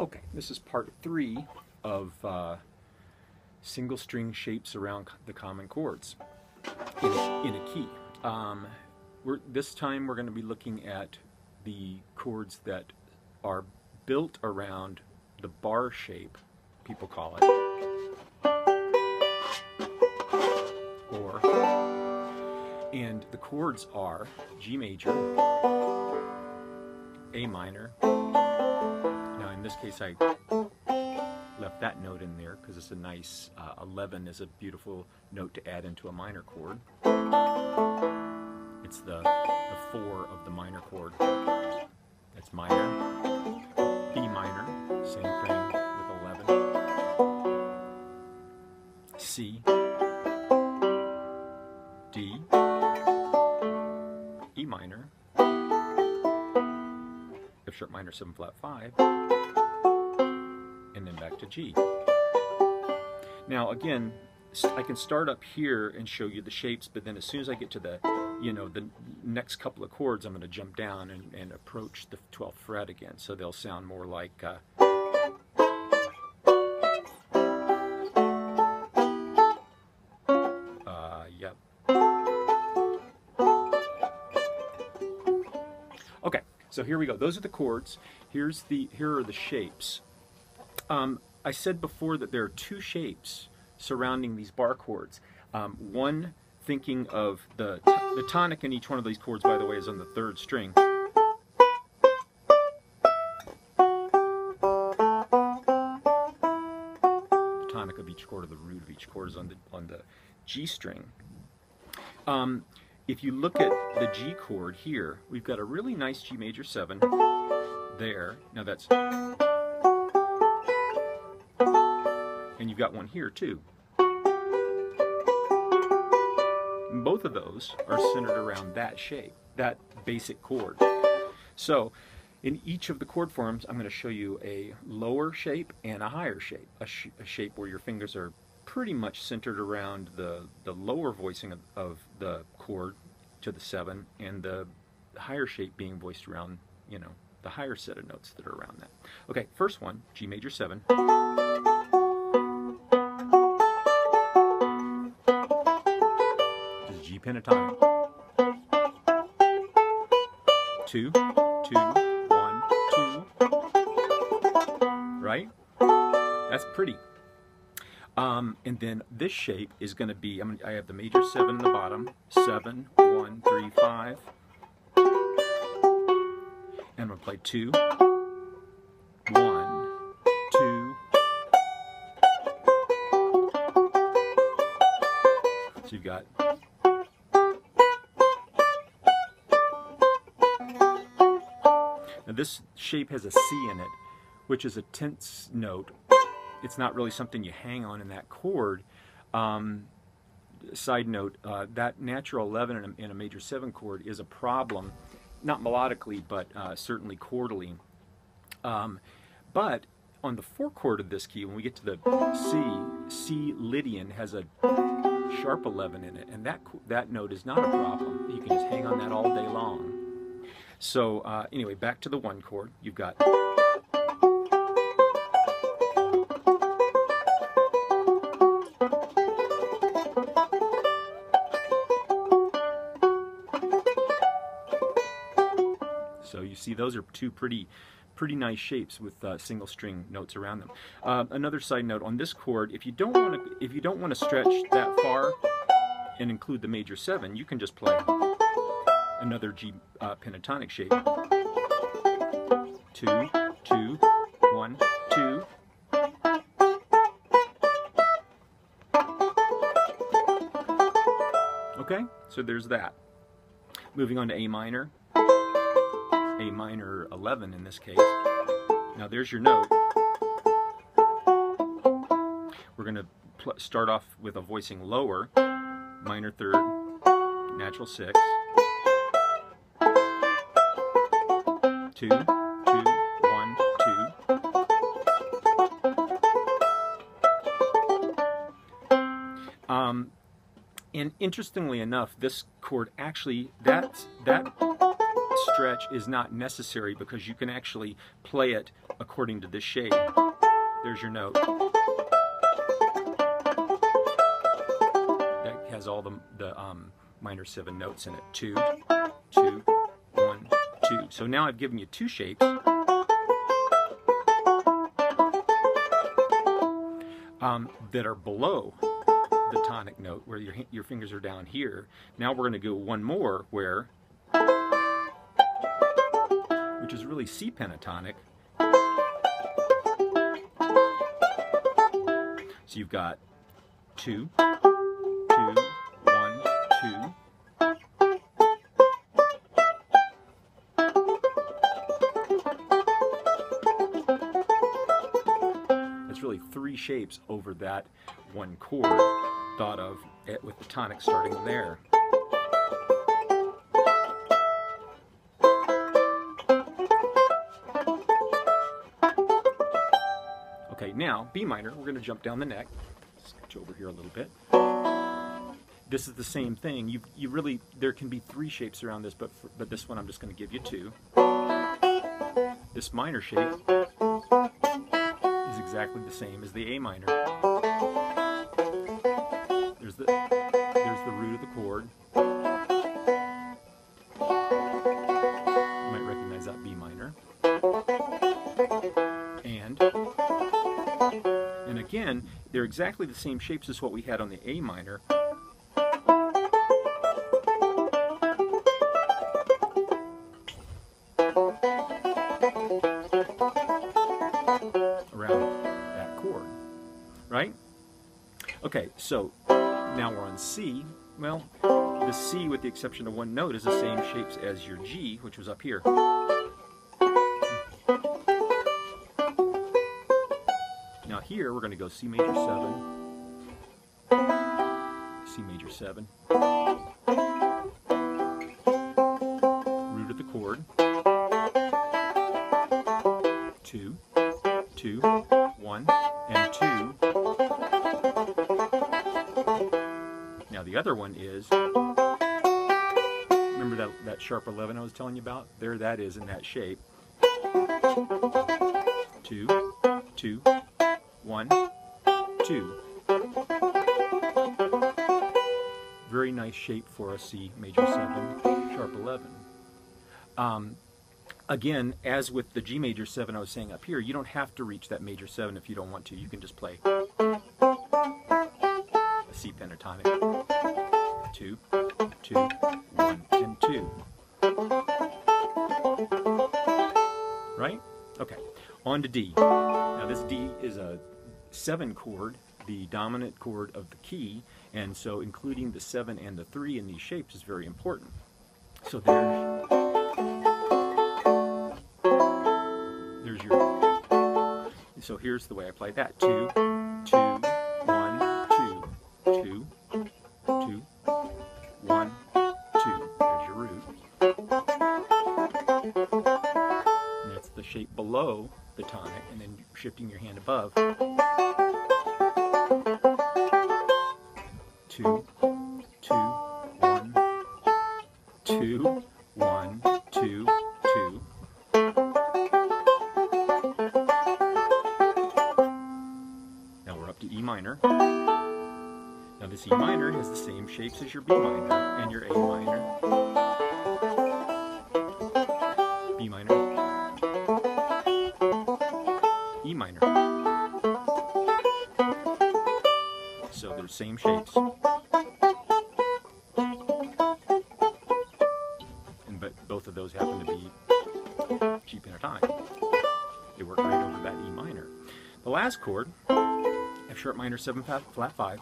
Okay, this is part 3 of single string shapes around the common chords in a key. This time we're going to be looking at the chords that are built around the barre shape, people call it, and the chords are G major, A minor. Now in this case I left that note in there because it's a nice 11 is a beautiful note to add into a minor chord. It's the 4 of the minor chord. That's minor. B minor, same thing with 11. C, D, E minor, F sharp minor 7 flat 5, and then back to G. Now again, I can start up here and show you the shapes, but then as soon as I get to the the next couple of chords, I'm going to jump down and approach the 12th fret again, so they'll sound more like yep. Okay, so here we go. Those are the chords. Here are the shapes. I said before that there are 2 shapes surrounding these barre chords. One, thinking of the tonic in each one of these chords, by the way, is on the 3rd string. The tonic of each chord, or the root of each chord, is on the G string. If you look at the G chord here, we've got a really nice G major 7 there. Now that's, and you've got one here too. Both of those are centered around that shape, that basic chord. So in each of the chord forms, I'm going to show you a lower shape and a higher shape, a shape where your fingers are pretty much centered around the lower voicing of the chord to the 7, and the higher shape being voiced around, the higher set of notes that are around that. Okay, first one, G major 7. This is G pentatonic. 2, 2, 1, 2. Right? That's pretty. And then this shape is going to be, I have the major 7 in the bottom, 7, 1, 3, 5. And I'm going to play 2, 1, 2. So you've got. Now this shape has a C in it, which is a tense note. It's not really something you hang on in that chord. Side note, that natural 11 in a major 7 chord is a problem, not melodically, but certainly chordally. But on the 4 chord of this key, when we get to the C Lydian has a sharp 11 in it, and that note is not a problem. You can just hang on that all day long. So anyway, back to the 1 chord. You've got. So you see those are 2 pretty nice shapes with single string notes around them. Another side note on this chord, if you don't want to stretch that far and include the major 7, you can just play another G pentatonic shape. 2, 2, 1, 2. Okay, so there's that. Moving on to A minor. A minor 11 in this case. Now there's your note. We're going to start off with a voicing lower, minor 3rd, natural 6, 2, 2, 1, 2. And interestingly enough, this chord actually, that stretch is not necessary because you can actually play it according to this shape. There's your note. That has all the minor 7 notes in it. 2, 2, 1, 2. So now I've given you 2 shapes. That are below the tonic note, where your fingers are down here. Now we're going to go one more where, which is really C pentatonic. So you've got 2, 2, 1, 2. It's really 3 shapes over that one chord, thought of with the tonic starting there. Okay, now B minor, we're going to jump down the neck. Scooch over here a little bit. This is the same thing. You really, there can be 3 shapes around this, but this one I'm just going to give you 2. This minor shape is exactly the same as the A minor. There's the root of the chord. You might recognize that B minor. And again, they're exactly the same shapes as what we had on the A minor. Around that chord, right? Okay, so now we're on C. Well, the C, with the exception of one note, is the same shapes as your G, which was up here. Now here we're going to go C major 7, C major 7, root of the chord, 2, 2, 1, and 2. Now the other one is, remember that sharp 11 I was telling you about? There that is in that shape. 2, 2, 1, 2. Very nice shape for a C major 7, sharp 11. Again, as with the G major 7 I was saying up here, you don't have to reach that major 7 if you don't want to. You can just play a C pentatonic. 2, 2, 1, and 2. Right? Okay. On to D. Now this D is a 7 chord, the dominant chord of the key, and so including the 7 and the 3 in these shapes is very important. So there's your, so here's the way I play that. 2, 2, 1, 2, 2, 2, 1, 2. There's your root. And that's the shape below the tonic, and then shifting your hand above. 2, 2, 1, 2, 1, 2, 2. Now we're up to E minor. Now this E minor has the same shapes as your B minor and your A minor. B minor. E minor. So they're the same shapes. But both of those happen to be G pentatonic. They work right over that E minor. The last chord, F sharp minor 7 flat 5,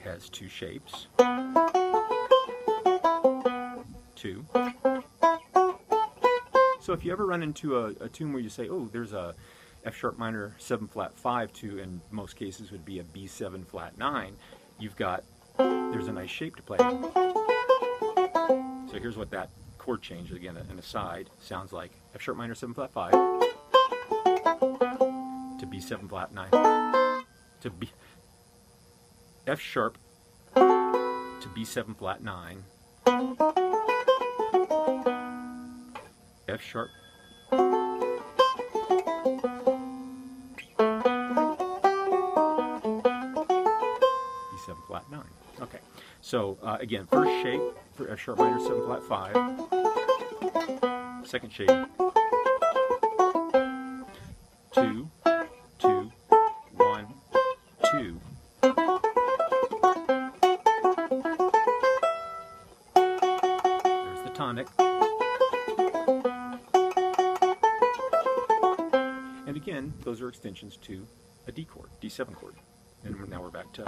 has 2 shapes. 2. So if you ever run into a tune where you say, oh, there's a F sharp minor 7 flat 5 to, in most cases would be a B7 flat 9, you've got, there's a nice shape to play. So here's what that chord change, again, an aside, sounds like. F sharp minor 7 flat 5 to B7 flat 9 to B, F sharp to B7 flat 9 F sharp, D7 flat 9. Okay, so again, first shape for F sharp minor 7 flat 5. Second shape, 2, 2, 1, 2. There's the tonic. And again, those are extensions to a D chord, D7 chord. And now we're back to...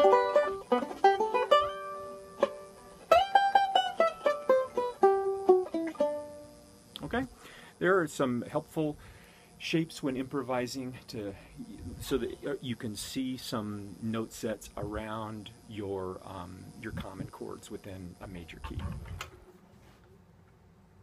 Okay, there are some helpful shapes when improvising so that you can see some note sets around your common chords within a major key.